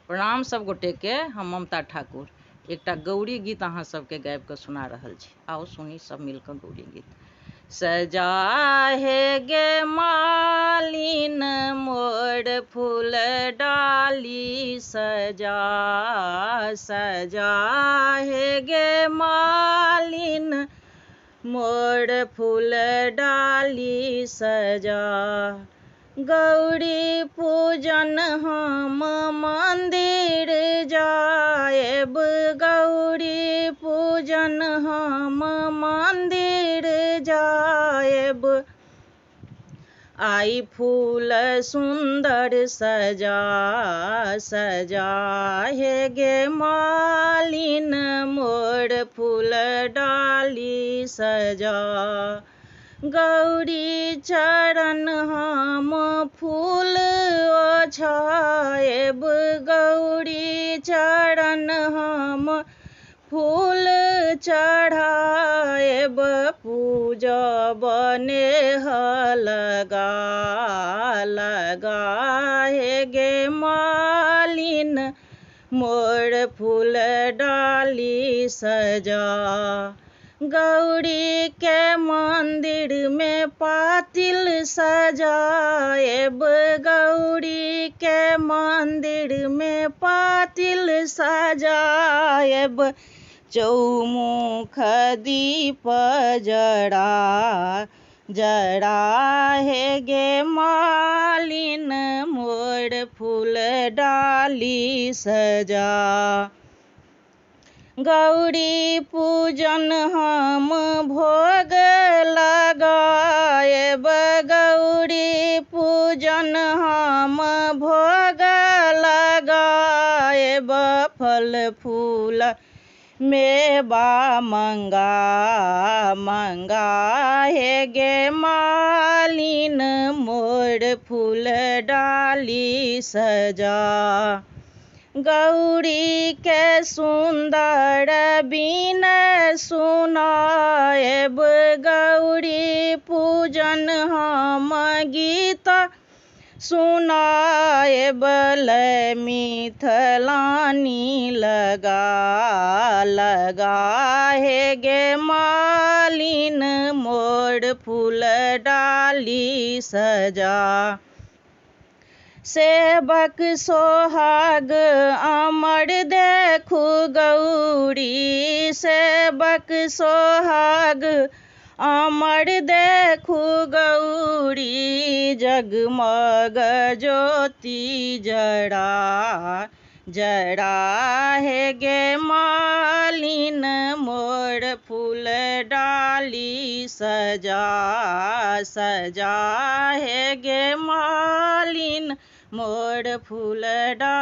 प्रणाम सब गोटे के। हम ममता ठाकुर एकटा गौरी गीत अहाँ सबके गाबि कऽ सुना रहल छी। आओ सुनी सब मिलकर गौरी गीत। सजा हे गे मालिन मोर फूल डाली सजा, सजा हे गे मालिन मोर फूल डाली सजा। गौरी पूजन हम मंदिर जाएब, गौरी पूजन हम मंदिर जाएब। आई फूल सुंदर सजा, सजा हे गे मालिन मोर फूल डाली सजा। गौरी चरण हम फूल ओछाएब, गौरी चरण हम फूल चढ़ाएब। पूजब नेह लगा, लगा हे गे मालिन मोर फूल डाली सजा। गौरी के मंदिर में पातिल सजाएब, गौरी के मंदिर में पातिल सजाएब। चौमुख दीप जड़ा, जड़ा हे गे मालिन मोर फूल डाली सजा। गौरी पूजन हम भोग लगाएब, गौरी पूजन हम भोग लगाएब। फल फूल मेवा मंगा, मंगा हे गे मालिन मोर फूल डाली सजा। गौरी के सुंदर बीन सुनाएब, गौरी पूजन हम गीत सुनाएब। लय मिथिलानी लगा, लगा हे गे मालिन मोर फूल डाली सजा। सेवक सोहाग अमर देखू गौरी, सेवक सोहाग अमर देखू गौरी। जगमग ज्योति जड़ा, जड़ा हे गे मालिन मोर फूल डाली सजा, सजा हे गे मालिन मोर फूल डाली।